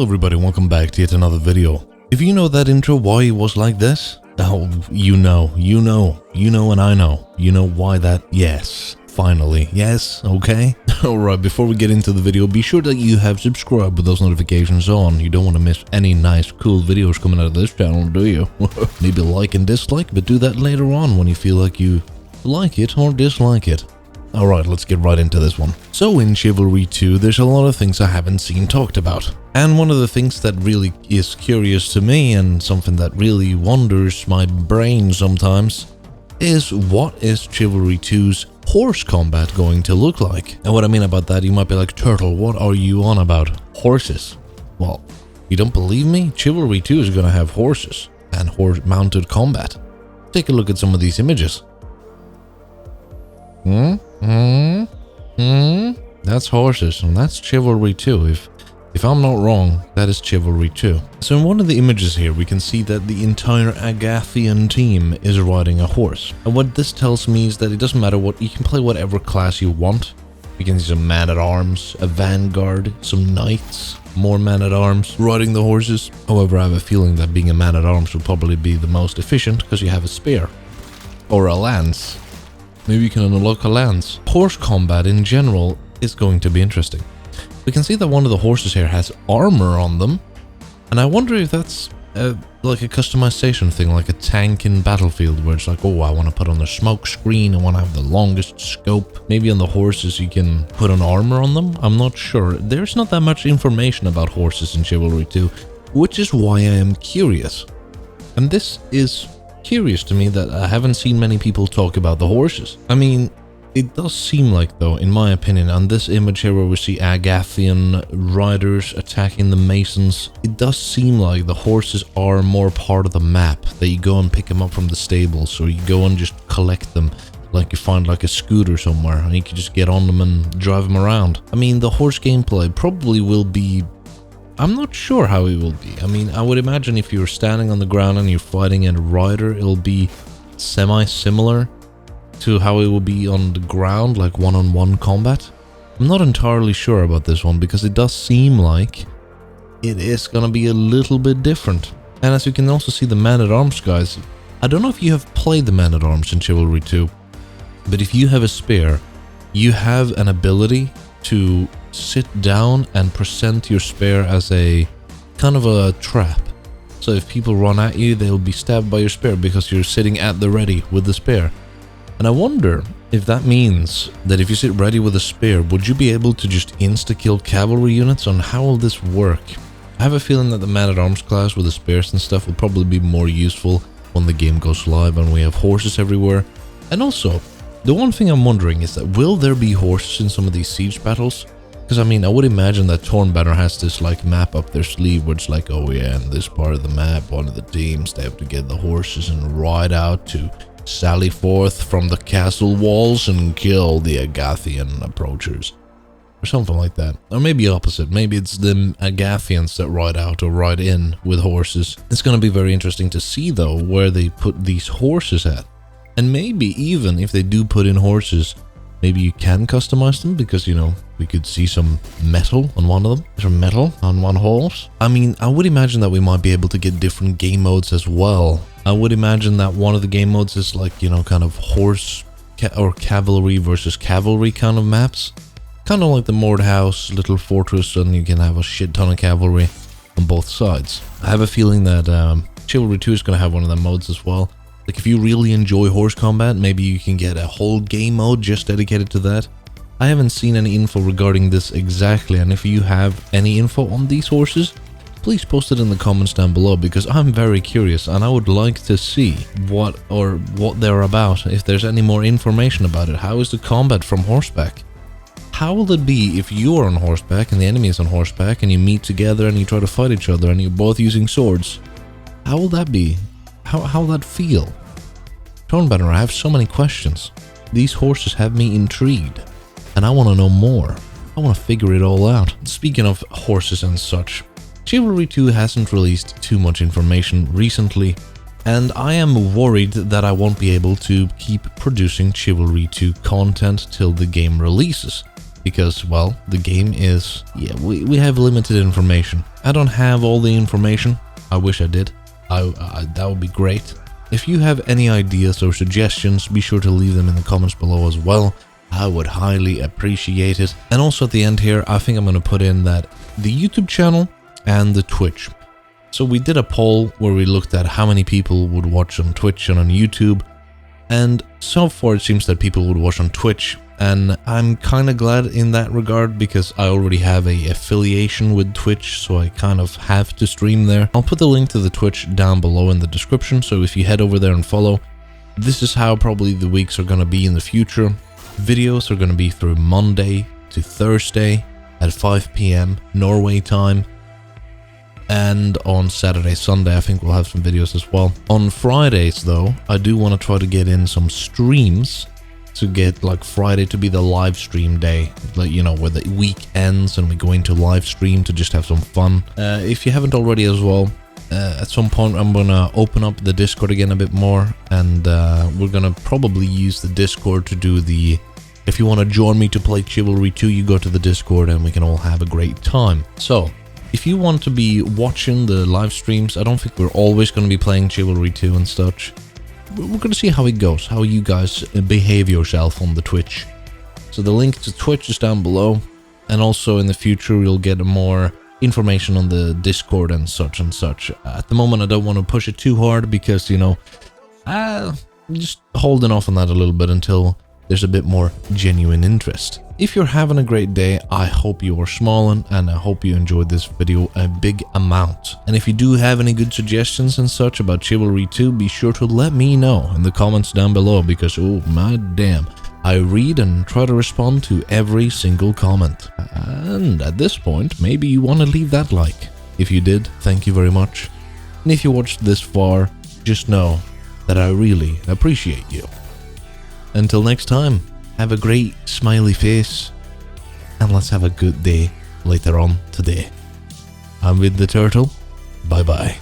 Hello everybody, welcome back to yet another video. If you know that intro, why it was like this, oh, you know, and I know. You know why that, yes, finally, yes, okay? Alright, before we get into the video, be sure that you have subscribed with those notifications on. You don't want to miss any nice, cool videos coming out of this channel, do you? Maybe like and dislike, but do that later on when you feel like you like it or dislike it. Alright, let's get right into this one. So in Chivalry 2, there's a lot of things I haven't seen talked about. And one of the things that really is curious to me and something that really wonders my brain sometimes is what is Chivalry 2's horse combat going to look like? And what I mean about that, you might be like, Turtle, what are you on about? Horses? Well, you don't believe me? Chivalry 2 is going to have horses and horse-mounted combat. Take a look at some of these images. That's horses, and that's Chivalry 2. If I'm not wrong, that is Chivalry 2. So in one of the images here, we can see that the entire Agathian team is riding a horse. And what this tells me is that it doesn't matter what, you can play whatever class you want. You can see some man-at-arms, a vanguard, some knights, more man-at-arms riding the horses. However, I have a feeling that being a man-at-arms will probably be the most efficient because you have a spear or a lance. Maybe you can unlock a lance. Horse combat in general is going to be interesting. We can see that one of the horses here has armor on them, and I wonder if that's like a customization thing, like a tank in Battlefield, where it's like, oh, I want to put on the smoke screen, I want to have the longest scope. Maybe on the horses you can put an armor on them. I'm not sure. There's not that much information about horses in Chivalry 2, which is why I am curious. And this is curious to me that I haven't seen many people talk about the horses. I mean, it does seem like, though, in my opinion, on this image here where we see Agathian riders attacking the Masons, it does seem like the horses are more part of the map, that you go and pick them up from the stables, or you go and just collect them, like you find like a scooter somewhere, and you can just get on them and drive them around. I mean, the horse gameplay probably will be, I'm not sure how it will be. I mean, I would imagine if you're standing on the ground and you're fighting a rider, it'll be semi-similar to how it will be on the ground, like one-on-one combat. I'm not entirely sure about this one because it does seem like it is gonna be a little bit different. And as you can also see, the man-at-arms guys, I don't know if you have played the man-at-arms in Chivalry 2, but if you have a spear, you have an ability to sit down and present your spear as a kind of a trap. So if people run at you, they'll be stabbed by your spear because you're sitting at the ready with the spear. And I wonder if that means that if you sit ready with a spear, would you be able to just insta-kill cavalry units? And how will this work? I have a feeling that the man-at-arms class with the spears and stuff will probably be more useful when the game goes live and we have horses everywhere. And also, the one thing I'm wondering is that will there be horses in some of these siege battles? Because I mean, I would imagine that Tornbanner has this like map up their sleeve where it's like, oh yeah, in this part of the map, one of the teams, they have to get the horses and ride out to sally forth from the castle walls and kill the Agathian approachers. Or something like that. Or maybe opposite. Maybe it's the Agathians that ride out or ride in with horses. It's going to be very interesting to see though where they put these horses at. And maybe even if they do put in horses, maybe you can customize them because, you know, we could see some metal on one of them. Some metal on one horse. I mean, I would imagine that we might be able to get different game modes as well. I would imagine that one of the game modes is like, you know, kind of horse or cavalry versus cavalry kind of maps. Kind of like the Mordhouse, Little Fortress, and you can have a shit ton of cavalry on both sides. I have a feeling that Chivalry 2 is going to have one of them modes as well. Like if you really enjoy horse combat, maybe you can get a whole game mode just dedicated to that. I haven't seen any info regarding this exactly, and if you have any info on these horses, please post it in the comments down below because I'm very curious and I would like to see what they're about, if there's any more information about it. How is the combat from horseback? How will it be if you're on horseback and the enemy is on horseback and you meet together and you try to fight each other and you're both using swords? How will that be? How will that feel? Tornbanner, I have so many questions. These horses have me intrigued and I want to know more. I want to figure it all out. Speaking of horses and such, Chivalry 2 hasn't released too much information recently, and I am worried that I won't be able to keep producing Chivalry 2 content till the game releases. Because, well, the game is, yeah, we have limited information. I don't have all the information. I wish I did. That would be great. If you have any ideas or suggestions, be sure to leave them in the comments below as well. I would highly appreciate it. And also at the end here, I think I'm going to put in that the YouTube channel and the Twitch. So we did a poll where we looked at how many people would watch on Twitch and on YouTube. And so far it seems that people would watch on Twitch. And I'm kind of glad in that regard because I already have a affiliation with Twitch, so I kind of have to stream there. I'll put the link to the Twitch down below in the description, so if you head over there and follow, this is how probably the weeks are going to be in the future. Videos are going to be through Monday to Thursday at 5 PM Norway time. And on Saturday, Sunday, I think we'll have some videos as well. On Fridays, though, I do want to try to get in some streams to get like Friday to be the live stream day, like, you know, where the week ends and we go into live stream to just have some fun. If you haven't already as well, at some point I'm gonna open up the Discord again a bit more, and we're gonna probably use the Discord to do the, if you want to join me to play Chivalry 2, you go to the Discord and we can all have a great time. So if you want to be watching the live streams, I don't think we're always going to be playing Chivalry 2 and such. We're going to see how it goes, how you guys behave yourself on the Twitch. So the link to Twitch is down below, and also in the future you'll get more information on the Discord and such and such. At the moment I don't want to push it too hard because, you know, just holding off on that a little bit until there's a bit more genuine interest. If you're having a great day, I hope you are smiling, and I hope you enjoyed this video a big amount. And if you do have any good suggestions and such about Chivalry 2, be sure to let me know in the comments down below, because oh my damn, I read and try to respond to every single comment. And at this point, maybe you want to leave that like. If you did, thank you very much. And if you watched this far, just know that I really appreciate you. Until next time, have a great smiley face, and let's have a good day later on today. I'm with the turtle. Bye bye.